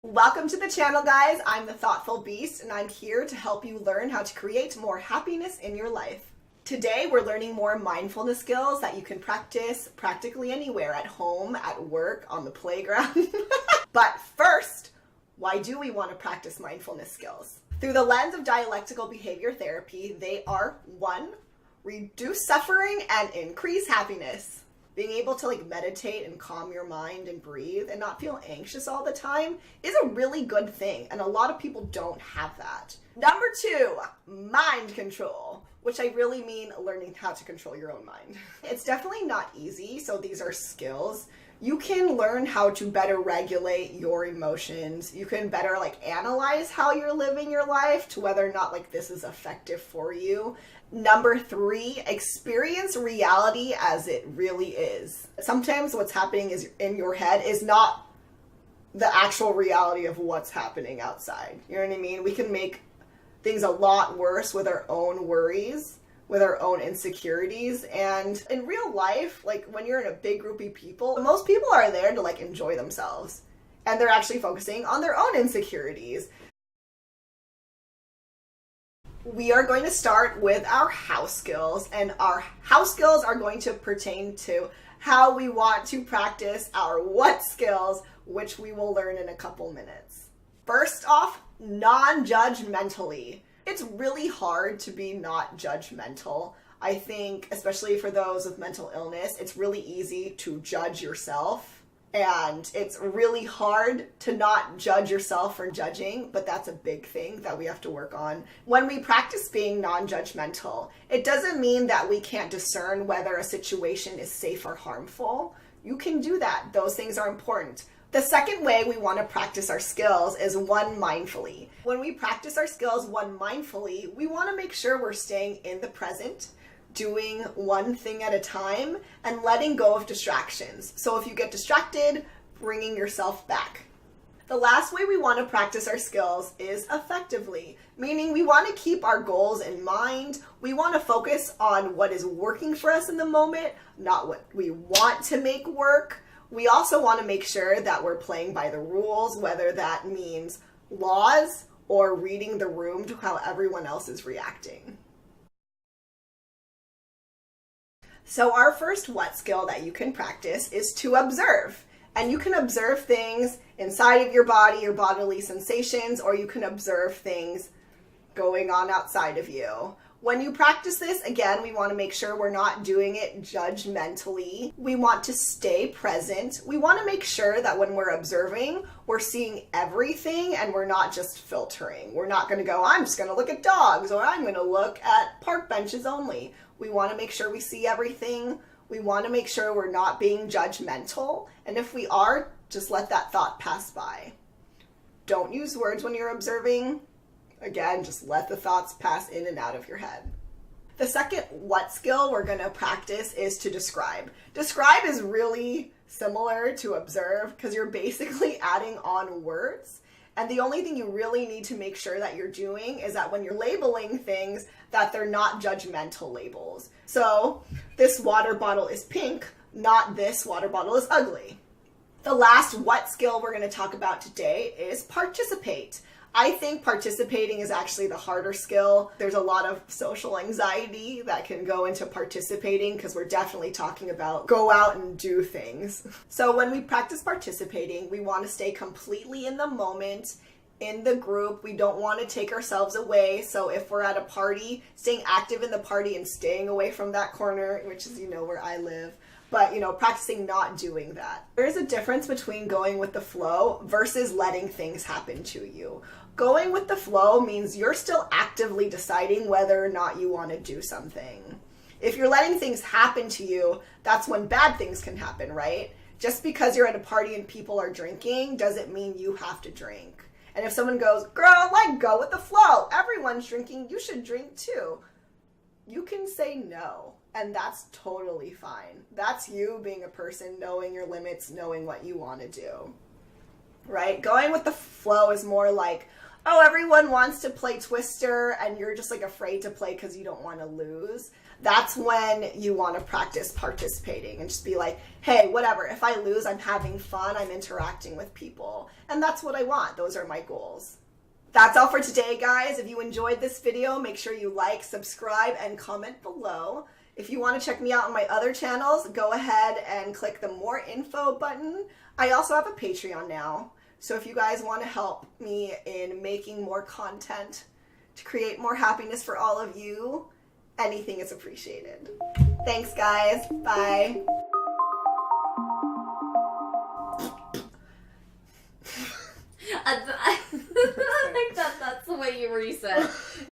Welcome to the channel, guys. I'm the Thoughtful Beast, and I'm here to help you learn how to create more happiness in your life. Today, we're learning more mindfulness skills that you can practice practically anywhere, at home, at work, on the playground. But first, why do we want to practice mindfulness skills? Through the lens of dialectical behavior therapy, they are 1, reduce suffering and increase happiness. Being able to meditate and calm your mind and breathe and not feel anxious all the time is a really good thing, and a lot of people don't have that. Number 2, mind control, which I really mean learning how to control your own mind. It's definitely not easy, so these are skills. You can learn how to better regulate your emotions. You can better analyze how you're living your life to whether or not this is effective for you. Number 3, experience reality as it really is. Sometimes what's happening is in your head is not the actual reality of what's happening outside. You know what I mean? We can make things a lot worse with our own worries, with our own insecurities. And in real life, when you're in a big group of people, most people are there to enjoy themselves. And they're actually focusing on their own insecurities. We are going to start with our house skills, and our house skills are going to pertain to how we want to practice our what skills, which we will learn in a couple minutes. First off, non-judgmentally. It's really hard to be not judgmental. I think, especially for those with mental illness, it's really easy to judge yourself. And it's really hard to not judge yourself for judging, but that's a big thing that we have to work on. When we practice being non-judgmental, it doesn't mean that we can't discern whether a situation is safe or harmful. You can do that. Those things are important. The second way we want to practice our skills is 1, mindfully. When we practice our skills 1, mindfully, we want to make sure we're staying in the present, doing one thing at a time, and letting go of distractions. So if you get distracted, bringing yourself back. The last way we want to practice our skills is effectively, meaning we want to keep our goals in mind. We want to focus on what is working for us in the moment, not what we want to make work. We also want to make sure that we're playing by the rules, whether that means laws or reading the room to how everyone else is reacting. So our first what skill that you can practice is to observe. And you can observe things inside of your body, your bodily sensations, or you can observe things going on outside of you. When you practice this, again, we want to make sure we're not doing it judgmentally. We want to stay present. We want to make sure that when we're observing, we're seeing everything and we're not just filtering. We're not going to go, I'm just going to look at dogs, or I'm going to look at park benches only. We want to make sure we see everything. We want to make sure we're not being judgmental. And if we are, just let that thought pass by. Don't use words when you're observing. Again, just let the thoughts pass in and out of your head. The second what skill we're going to practice is to describe. Describe is really similar to observe because you're basically adding on words. And the only thing you really need to make sure that you're doing is that when you're labeling things, that they're not judgmental labels. So this water bottle is pink, not this water bottle is ugly. The last what skill we're going to talk about today is participate. I think participating is actually the harder skill. There's a lot of social anxiety that can go into participating because we're definitely talking about go out and do things. So when we practice participating, we want to stay completely in the moment, in the group. We don't want to take ourselves away. So if we're at a party, staying active in the party and staying away from that corner, which is, where I live. But, practicing not doing that. There is a difference between going with the flow versus letting things happen to you. Going with the flow means you're still actively deciding whether or not you want to do something. If you're letting things happen to you, that's when bad things can happen, right? Just because you're at a party and people are drinking doesn't mean you have to drink. And if someone goes, girl, go with the flow. Everyone's drinking. You should drink too. You can say no. And that's totally fine. That's you being a person, knowing your limits, knowing what you want to do, right? Going with the flow is more like, oh, everyone wants to play Twister and you're just afraid to play because you don't want to lose. that's when you want to practice participating and just be like, hey, whatever, if I lose, I'm having fun, I'm interacting with people, and that's what I want. Those are my goals. That's all for today, guys. If you enjoyed this video, make sure you like, subscribe, and comment below. If you want to check me out on my other channels, go ahead and click the more info button. I also have a Patreon now, so if you guys want to help me in making more content to create more happiness for all of you, anything is appreciated. Thanks, guys. Bye. I think that's the way you reset.